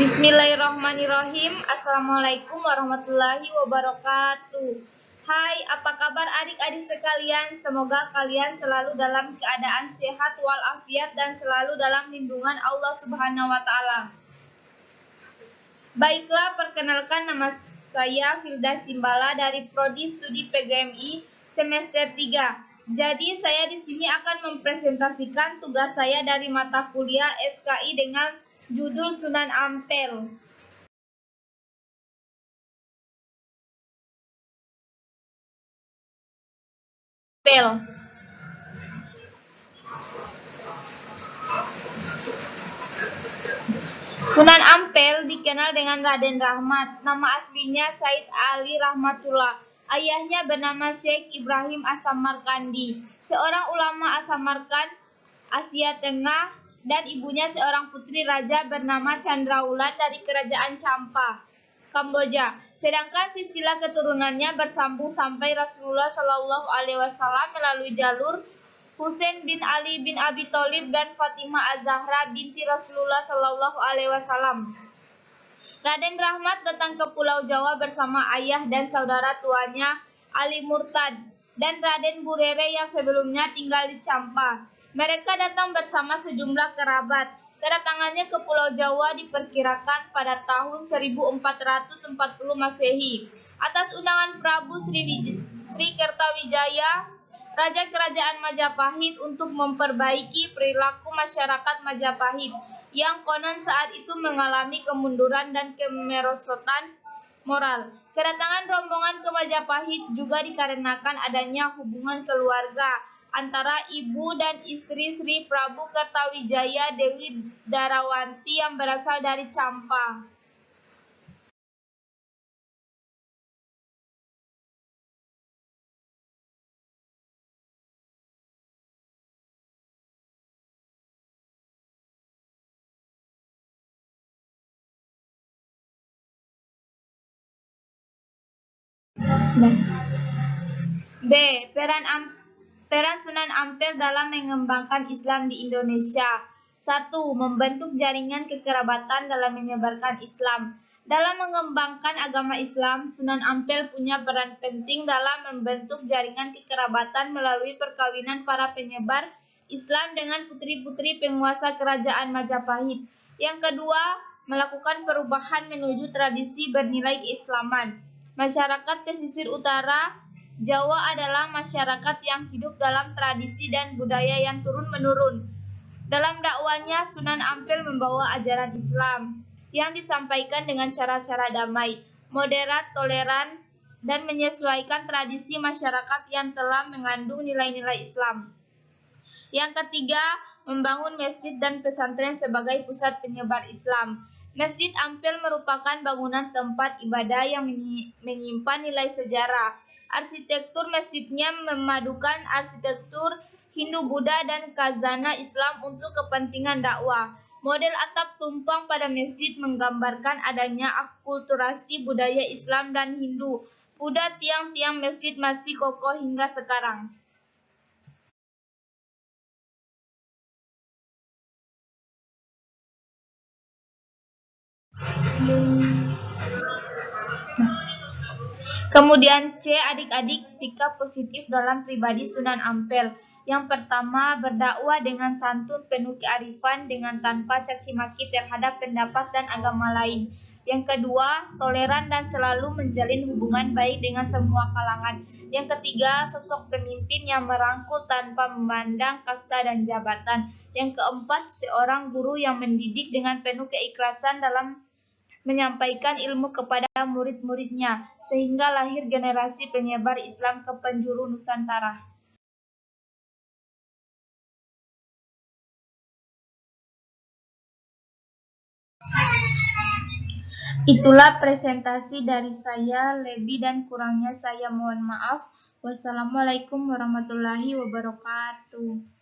Bismillahirrahmanirrahim. Assalamualaikum warahmatullahi wabarakatuh. Hai, apa kabar adik-adik sekalian? Semoga kalian selalu dalam keadaan sehat walafiat dan selalu dalam lindungan Allah Subhanahu wa taala. Baiklah, perkenalkan, nama saya Hilda Simbala dari Prodi Studi PGMI semester 3. Jadi saya di sini akan mempresentasikan tugas saya dari mata kuliah SKI dengan judul Sunan Ampel. Sunan Ampel dikenal dengan Raden Rahmat. Nama aslinya Said Ali Rahmatullah. Ayahnya bernama Syekh Ibrahim As-Samarkandi, seorang ulama As-Samarkand, Asia Tengah, dan ibunya seorang putri raja bernama Chandrawulan dari Kerajaan Champa, Kamboja. Sedangkan silsilah keturunannya bersambung sampai Rasulullah Shallallahu Alaihi Wasallam melalui jalur Husain bin Ali bin Abi Thalib dan Fatimah Az-Zahra binti Rasulullah Shallallahu Alaihi Wasallam. Raden Rahmat datang ke Pulau Jawa bersama ayah dan saudara tuanya Ali Murtad dan Raden Burere yang sebelumnya tinggal di Champa. Mereka datang bersama sejumlah kerabat. Kedatangannya ke Pulau Jawa diperkirakan pada tahun 1440 Masehi. Atas undangan Prabu Sri Kertawijaya, Raja Kerajaan Majapahit, untuk memperbaiki perilaku masyarakat Majapahit yang konon saat itu mengalami kemunduran dan kemerosotan moral. Kedatangan rombongan ke Majapahit juga dikarenakan adanya hubungan keluarga antara ibu dan istri Sri Prabu Kertawijaya, Dewi Darawanti, yang berasal dari Champa. B. Peran Sunan Ampel dalam mengembangkan Islam di Indonesia. 1. Membentuk jaringan kekerabatan dalam menyebarkan Islam. Dalam mengembangkan agama Islam, Sunan Ampel punya peran penting dalam membentuk jaringan kekerabatan melalui perkawinan para penyebar Islam dengan putri-putri penguasa Kerajaan Majapahit. Yang kedua, melakukan perubahan menuju tradisi bernilai keislaman. Masyarakat pesisir utara Jawa adalah masyarakat yang hidup dalam tradisi dan budaya yang turun-menurun. Dalam dakwanya, Sunan Ampel membawa ajaran Islam yang disampaikan dengan cara-cara damai, moderat, toleran, dan menyesuaikan tradisi masyarakat yang telah mengandung nilai-nilai Islam. Yang ketiga, membangun masjid dan pesantren sebagai pusat penyebar Islam. Masjid Ampel merupakan bangunan tempat ibadah yang menyimpan nilai sejarah. Arsitektur masjidnya memadukan arsitektur Hindu-Buddha dan khazanah Islam untuk kepentingan dakwah. Model atap tumpang pada masjid menggambarkan adanya akulturasi budaya Islam dan Hindu. Buddha tiang-tiang masjid masih kokoh hingga sekarang. Kemudian C. Adik-adik, sikap positif dalam pribadi Sunan Ampel. Yang pertama, berdakwah dengan santun, penuh kearifan, dengan tanpa caci maki terhadap pendapat dan agama lain. Yang kedua, toleran dan selalu menjalin hubungan baik dengan semua kalangan. Yang ketiga, sosok pemimpin yang merangkul tanpa memandang kasta dan jabatan. Yang keempat, seorang guru yang mendidik dengan penuh keikhlasan dalam menyampaikan ilmu kepada murid-muridnya, sehingga lahir generasi penyebar Islam ke penjuru Nusantara. Itulah presentasi dari saya, lebih dan kurangnya saya mohon maaf. Wassalamualaikum warahmatullahi wabarakatuh.